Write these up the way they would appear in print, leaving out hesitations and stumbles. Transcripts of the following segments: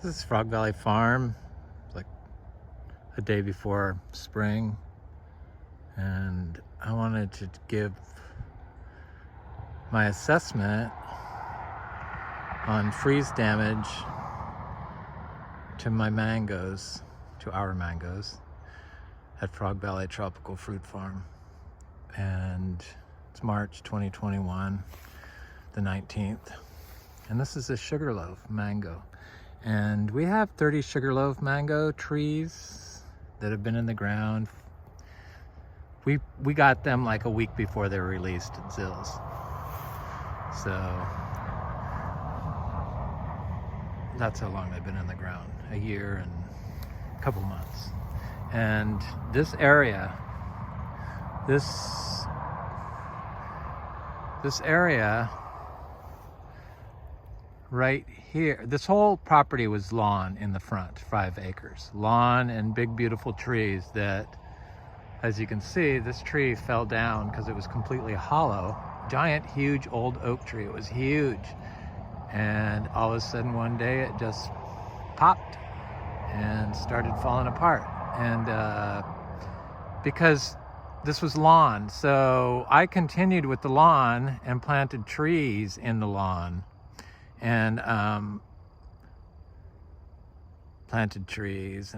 This is Frog Valley Farm. It's like a day before spring, and I wanted to give my assessment on freeze damage to my mangoes, to our mangoes at Frog Valley Tropical Fruit Farm. And it's March 2021, the 19th. And this is a sugarloaf mango. And we have 30 sugarloaf mango trees that have been in the ground. We got them like a week before they were released at Zills. So that's how long they've been in the ground, a year and a couple months. And this area, this area right here, this whole property was lawn in the front, 5 acres. Lawn and big beautiful trees that, as you can see, this tree fell down because it was completely hollow. Giant, huge old oak tree. It was huge. And all of a sudden one day it just popped and started falling apart. And because this was lawn, so I continued with the lawn and planted trees in the lawn. And planted trees.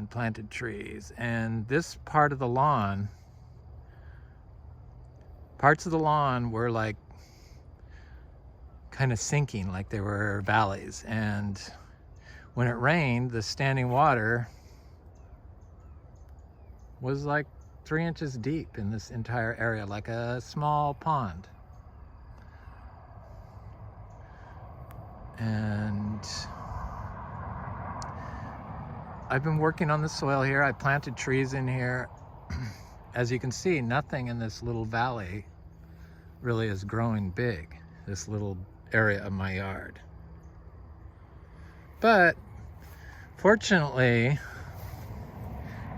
And this part of the lawn, parts of the lawn were like kind of sinking, like they were valleys. And when it rained, the standing water was like 3 inches deep in this entire area, like a small pond. And I've been working on the soil here. I planted trees in here. As you can see, nothing in this little valley really is growing big, this little area of my yard. But fortunately,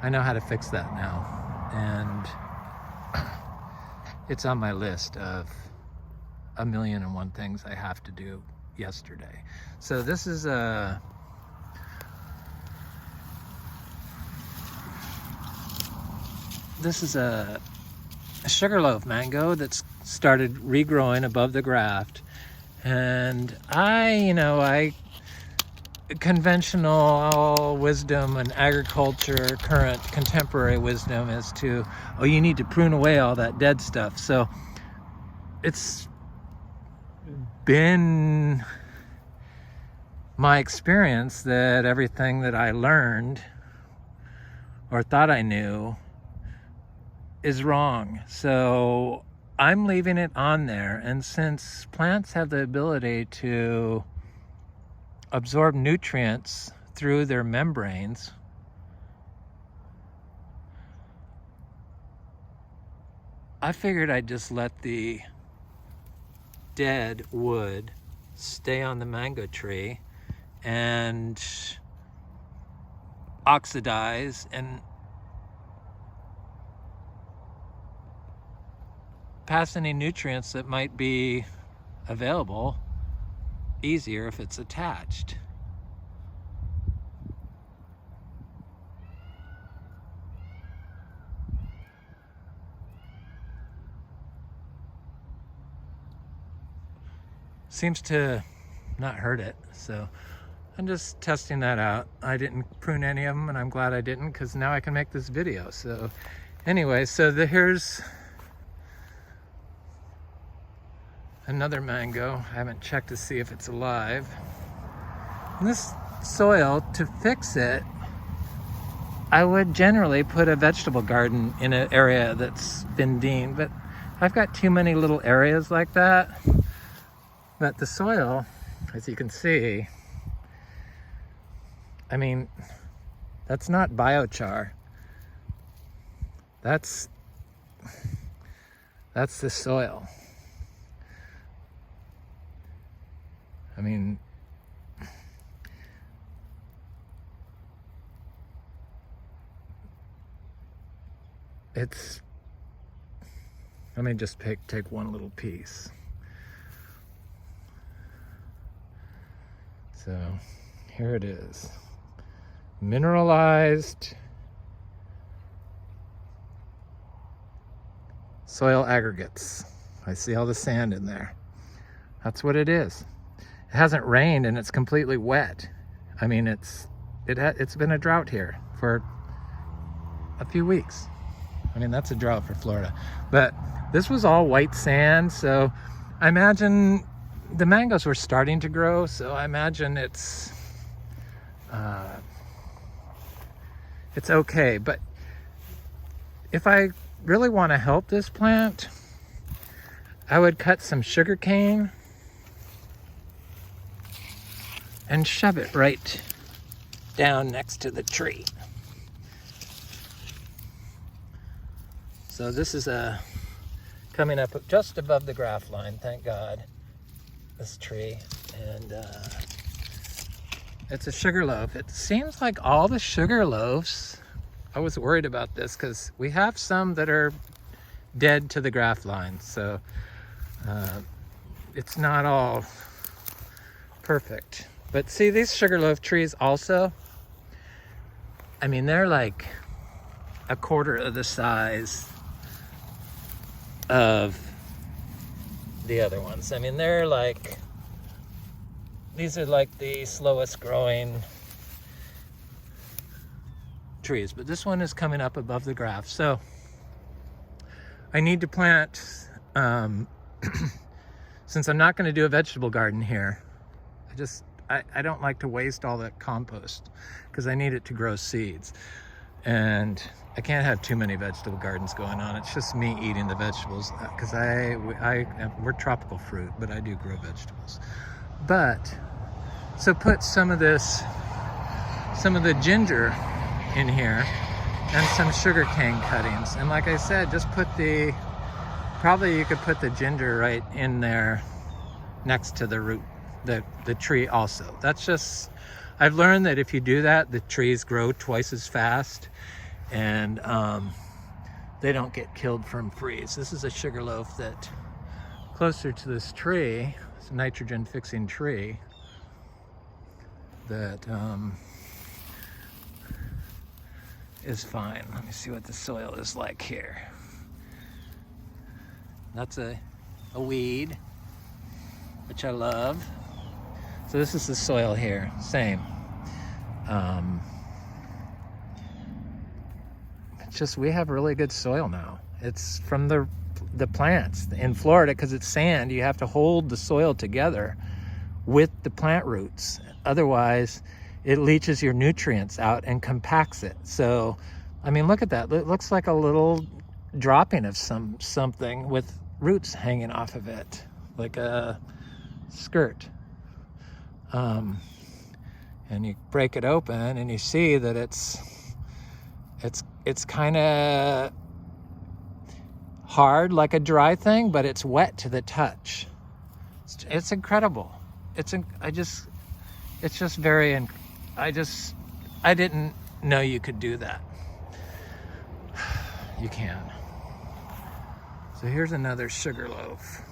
I know how to fix that now. And it's on my list of 1,000,001 things I have to do yesterday. So this is a sugarloaf mango that's started regrowing above the graft. And I conventional wisdom and agriculture, current contemporary wisdom is to, oh, you need to prune away all that dead stuff. So it's been my experience that everything that I learned or thought I knew is wrong. So I'm leaving it on there. And since plants have the ability to absorb nutrients through their membranes, I figured I'd just let the dead wood stay on the mango tree and oxidize and pass any nutrients that might be available easier if it's attached. Seems to not hurt it, so I'm just testing that out. I didn't prune any of them, and I'm glad I didn't, because now I can make this video. So anyway, so here's another mango. I haven't checked to see if it's alive. And this soil, to fix it, I would generally put a vegetable garden in an area that's been deemed, but I've got too many little areas like that. But the soil, as you can see, I mean, that's not biochar. That's the soil. I mean, let me just take one little piece. So here it is. Mineralized soil aggregates. I see all the sand in there. That's what it is. It hasn't rained and it's completely wet. I mean, it's been a drought here for a few weeks. I mean, that's a drought for Florida. But this was all white sand, so I imagine the mangoes were starting to grow, so I imagine it's okay. But if I really want to help this plant, I would cut some sugar cane and shove it right down next to the tree. So this is coming up just above the graft line, thank God, this tree. And it's a sugar loaf. It seems like all the sugar loaves, I was worried about this because we have some that are dead to the graft line. So it's not all perfect. But see, these sugarloaf trees also, I mean, they're like a quarter of the size of the other ones. I mean, they're like, these are like the slowest growing trees, but this one is coming up above the graft. So I need to plant, since I'm not going to do a vegetable garden here, I don't like to waste all that compost because I need it to grow seeds. And I can't have too many vegetable gardens going on. It's just me eating the vegetables because we're tropical fruit, but I do grow vegetables. But, so put some of the ginger in here and some sugar cane cuttings. And like I said, just probably you could put the ginger right in there next to the root, the tree also. That's just, I've learned that if you do that, the trees grow twice as fast and they don't get killed from freeze. This is a sugarloaf that closer to this tree, it's a nitrogen fixing tree that is fine. Let me see what the soil is like here. That's a weed, which I love. So this is the soil here, same. It's just, we have really good soil now. It's from the plants. In Florida, because it's sand, you have to hold the soil together with the plant roots. Otherwise, it leaches your nutrients out and compacts it. So, I mean, look at that. It looks like a little dropping of something with roots hanging off of it, like a skirt. And you break it open and you see that it's kind of hard like a dry thing, but it's wet to the touch. It's incredible. I didn't know you could do that. You can. So here's another sugarloaf.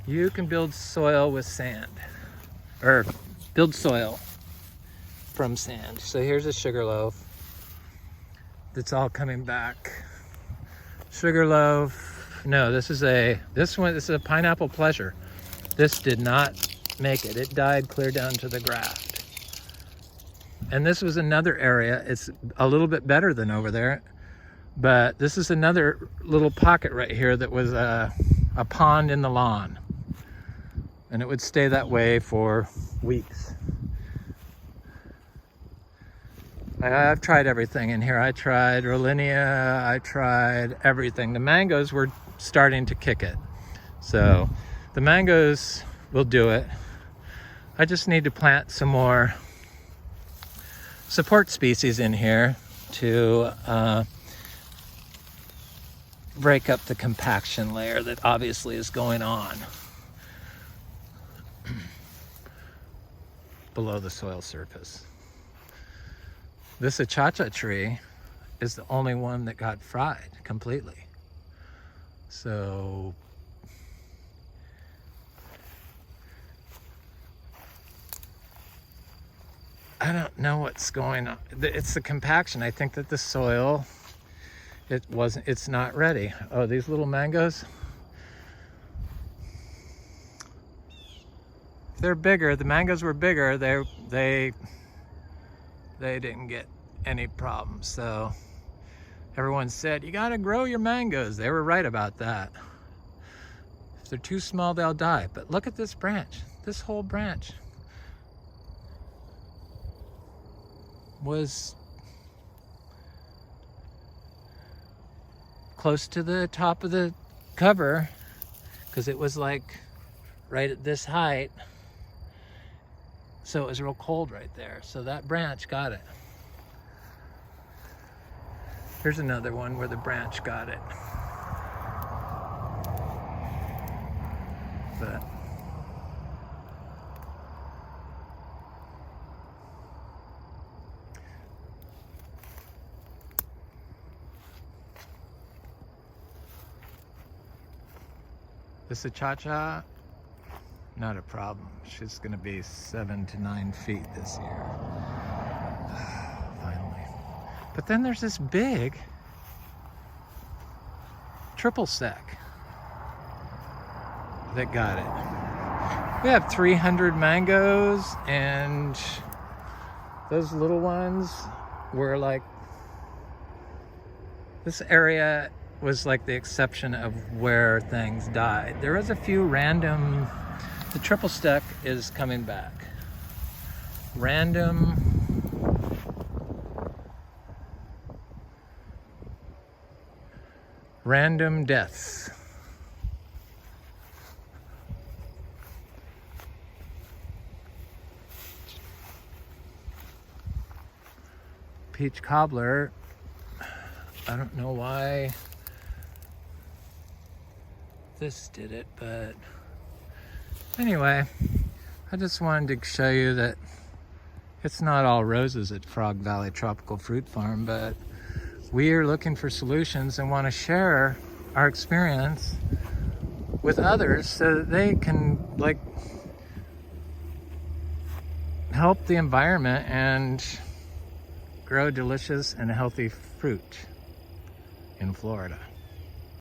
You can build soil with sand, or build soil from sand. So here's a sugarloaf that's all coming back. Sugarloaf, no, this is a pineapple pleasure. This did not make it. It died clear down to the graft. And this was another area. It's a little bit better than over there, but this is another little pocket right here that was a pond in the lawn. And it would stay that way for weeks. I've tried everything in here. I tried Rollinia, I tried everything. The mangoes were starting to kick it. So the mangoes will do it. I just need to plant some more support species in here to break up the compaction layer that obviously is going on below the soil surface. This achacha tree is the only one that got fried completely. So I don't know what's going on. It's the compaction. I think that the soil, it's not ready. Oh, these little mangoes. If they're bigger, the mangoes were bigger, they didn't get any problems. So everyone said, you gotta grow your mangoes. They were right about that. If they're too small, they'll die. But look at this branch. This whole branch was close to the top of the cover because it was like right at this height. So it was real cold right there. So that branch got it. Here's another one where the branch got it. But this Achacha, not a problem. She's gonna be 7 to 9 feet this year. Finally. But then there's this big triple sec that got it. We have 300 mangoes, and those little ones were like, this area was like the exception of where things died. There was a few random, the triple sec is coming back. Random deaths. Peach cobbler, I don't know why this did it, but anyway, I just wanted to show you that it's not all roses at Frog Valley Tropical Fruit Farm, but we are looking for solutions and want to share our experience with others so that they can like help the environment and grow delicious and healthy fruit in Florida.